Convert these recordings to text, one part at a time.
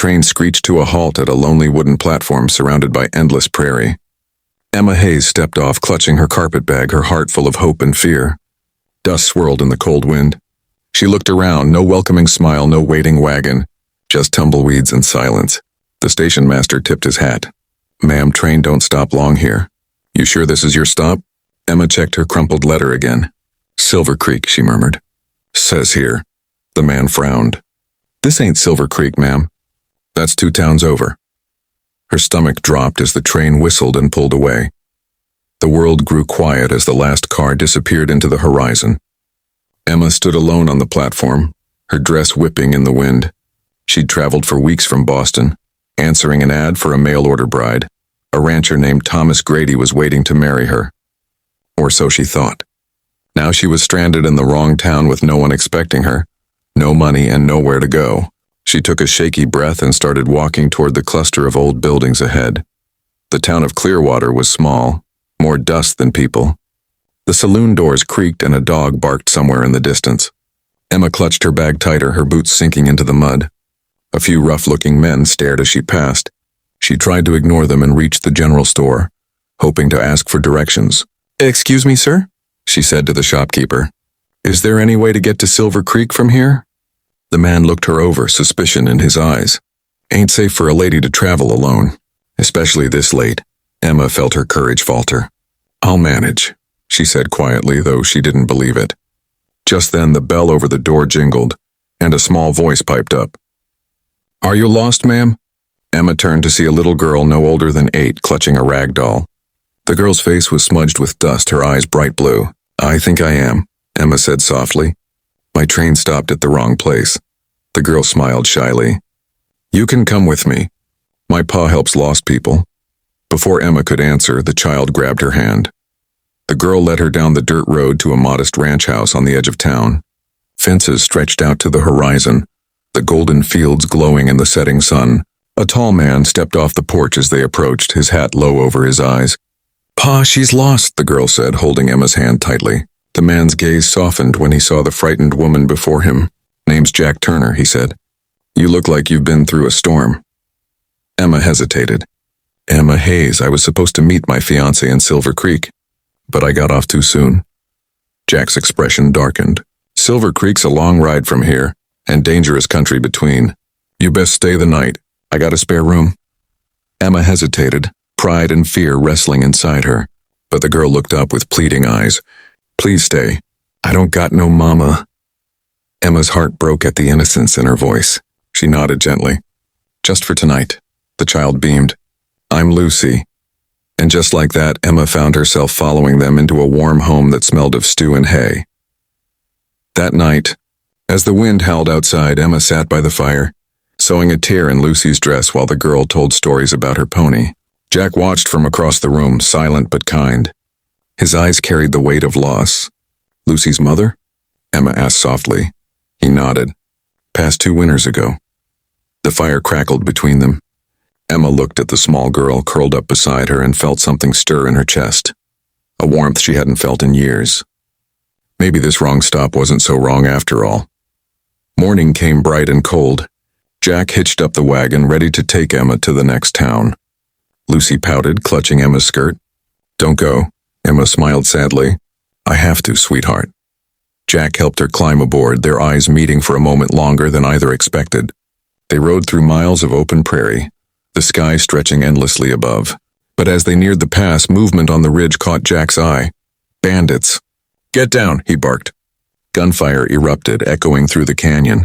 train screeched to a halt at a lonely wooden platform surrounded by endless prairie. Emma Hayes stepped off, clutching her carpetbag, her heart full of hope and fear. Dust swirled in the cold wind. She looked around, no welcoming smile, no waiting wagon, just tumbleweeds and silence. The station master tipped his hat. "Ma'am, train don't stop long here." "You sure this is your stop?" Emma checked her crumpled letter again. "Silver Creek," she murmured. "Says here." The man frowned. "This ain't Silver Creek, ma'am. That's 2 towns over." Her stomach dropped as the train whistled and pulled away. The world grew quiet as the last car disappeared into the horizon. Emma stood alone on the platform, her dress whipping in the wind. She'd traveled for weeks from Boston, answering an ad for a mail-order bride. A rancher named Thomas Grady was waiting to marry her. Or so she thought. Now she was stranded in the wrong town with no one expecting her, no money and nowhere to go. She took a shaky breath and started walking toward the cluster of old buildings ahead. The town of Clearwater was small, more dust than people. The saloon doors creaked and a dog barked somewhere in the distance. Emma clutched her bag tighter, her boots sinking into the mud. A few rough-looking men stared as she passed. She tried to ignore them and reached the general store, hoping to ask for directions. "Excuse me, sir?" she said to the shopkeeper. "Is there any way to get to Silver Creek from here?" The man looked her over, suspicion in his eyes. "Ain't safe for a lady to travel alone, especially this late." Emma felt her courage falter. "I'll manage," she said quietly, though she didn't believe it. Just then the bell over the door jingled, and a small voice piped up. "Are you lost, ma'am?" Emma turned to see a little girl no older than 8 clutching a rag doll. The girl's face was smudged with dust, her eyes bright blue. "I think I am," Emma said softly. "My train stopped at the wrong place." The girl smiled shyly. "You can come with me. My pa helps lost people." Before Emma could answer, the child grabbed her hand. The girl led her down the dirt road to a modest ranch house on the edge of town. Fences stretched out to the horizon, the golden fields glowing in the setting sun. A tall man stepped off the porch as they approached, his hat low over his eyes. "Pa, she's lost," the girl said, holding Emma's hand tightly. The man's gaze softened when he saw the frightened woman before him. "Name's Jack Turner," he said. "You look like you've been through a storm." Emma hesitated. "Emma Hayes, I was supposed to meet my fiancé in Silver Creek, but I got off too soon." Jack's expression darkened. "Silver Creek's a long ride from here, and dangerous country between. You best stay the night. I got a spare room." Emma hesitated, pride and fear wrestling inside her, but the girl looked up with pleading eyes. "Please stay. I don't got no mama." Emma's heart broke at the innocence in her voice. She nodded gently. "Just for tonight." The child beamed. "I'm Lucy." And just like that, Emma found herself following them into a warm home that smelled of stew and hay. That night, as the wind howled outside, Emma sat by the fire, sewing a tear in Lucy's dress while the girl told stories about her pony. Jack watched from across the room, silent but kind. His eyes carried the weight of loss. "Lucy's mother?" Emma asked softly. He nodded. "Passed 2 winters ago." The fire crackled between them. Emma looked at the small girl curled up beside her and felt something stir in her chest, a warmth she hadn't felt in years. Maybe this wrong stop wasn't so wrong after all. Morning came bright and cold. Jack hitched up the wagon, ready to take Emma to the next town. Lucy pouted, clutching Emma's skirt. "Don't go," Emma smiled sadly. "I have to, sweetheart." Jack helped her climb aboard, their eyes meeting for a moment longer than either expected. They rode through miles of open prairie, the sky stretching endlessly above. But as they neared the pass, movement on the ridge caught Jack's eye. "Bandits!" "Get down," he barked. Gunfire erupted, echoing through the canyon.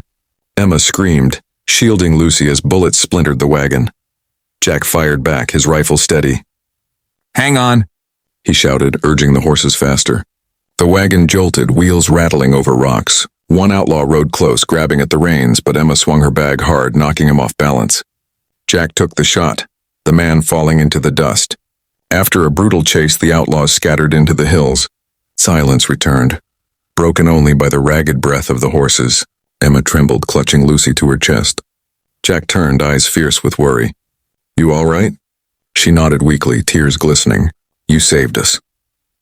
Emma screamed, shielding Lucy as bullets splintered the wagon. Jack fired back, his rifle steady. "Hang on," he shouted, urging the horses faster. The wagon jolted, wheels rattling over rocks. One outlaw rode close, grabbing at the reins, but Emma swung her bag hard, knocking him off balance. Jack took the shot, the man falling into the dust. After a brutal chase, the outlaws scattered into the hills. Silence returned, broken only by the ragged breath of the horses. Emma trembled, clutching Lucy to her chest. Jack turned, eyes fierce with worry. "You all right?" She nodded weakly, tears glistening. "You saved us."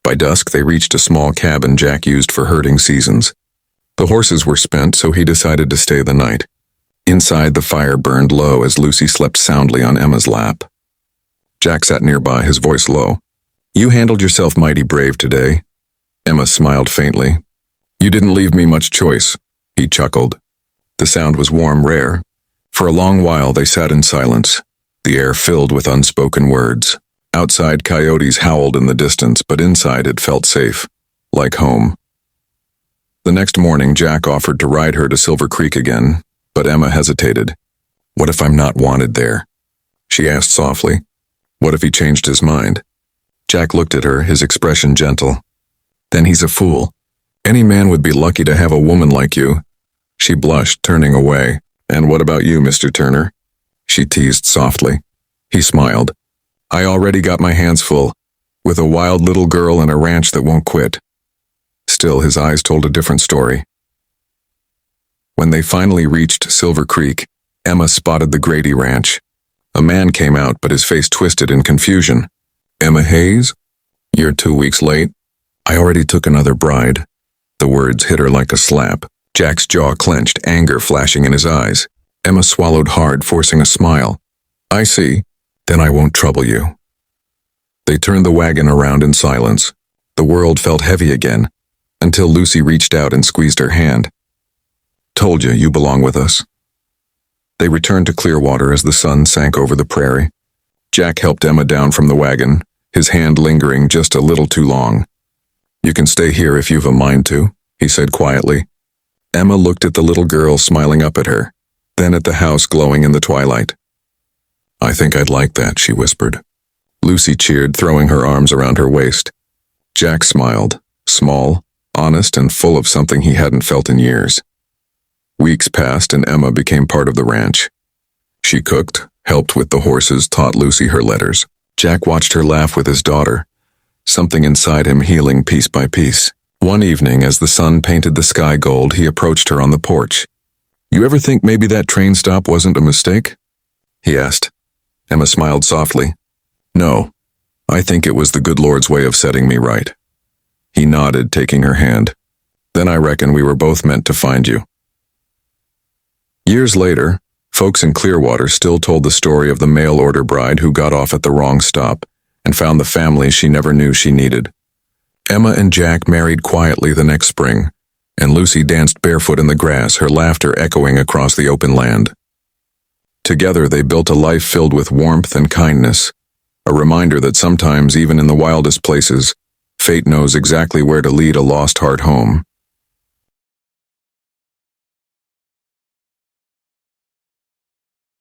By dusk, they reached a small cabin Jack used for herding seasons. The horses were spent, so he decided to stay the night. Inside, the fire burned low as Lucy slept soundly on Emma's lap. Jack sat nearby, his voice low. "You handled yourself mighty brave today." Emma smiled faintly. "You didn't leave me much choice," he chuckled. The sound was warm, rare. For a long while they sat in silence, the air filled with unspoken words. Outside, coyotes howled in the distance, but inside it felt safe, like home. The next morning, Jack offered to ride her to Silver Creek again, but Emma hesitated. "What if I'm not wanted there?" she asked softly. "What if he changed his mind?" Jack looked at her, his expression gentle. "Then he's a fool. Any man would be lucky to have a woman like you." She blushed, turning away. "And what about you, Mr. Turner?" she teased softly. He smiled. "I already got my hands full, with a wild little girl and a ranch that won't quit." Still, his eyes told a different story. When they finally reached Silver Creek, Emma spotted the Grady Ranch. A man came out, but his face twisted in confusion. "Emma Hayes? You're 2 weeks late. I already took another bride." The words hit her like a slap. Jack's jaw clenched, anger flashing in his eyes. Emma swallowed hard, forcing a smile. "I see. Then I won't trouble you." They turned the wagon around in silence. The world felt heavy again, until Lucy reached out and squeezed her hand. "Told you belong with us." They returned to Clearwater as the sun sank over the prairie. Jack helped Emma down from the wagon, his hand lingering just a little too long. "You can stay here if you've a mind to," he said quietly. Emma looked at the little girl smiling up at her, then at the house glowing in the twilight. "I think I'd like that," she whispered. Lucy cheered, throwing her arms around her waist. Jack smiled, small, honest, and full of something he hadn't felt in years. Weeks passed and Emma became part of the ranch. She cooked, helped with the horses, taught Lucy her letters. Jack watched her laugh with his daughter, something inside him healing piece by piece. One evening, as the sun painted the sky gold, he approached her on the porch. "You ever think maybe that train stop wasn't a mistake?" he asked. Emma smiled softly. "No, I think it was the good Lord's way of setting me right." He nodded, taking her hand. "Then I reckon we were both meant to find you." Years later, folks in Clearwater still told the story of the mail-order bride who got off at the wrong stop and found the family she never knew she needed. Emma and Jack married quietly the next spring, and Lucy danced barefoot in the grass, her laughter echoing across the open land. Together they built a life filled with warmth and kindness, a reminder that sometimes, even in the wildest places, fate knows exactly where to lead a lost heart home.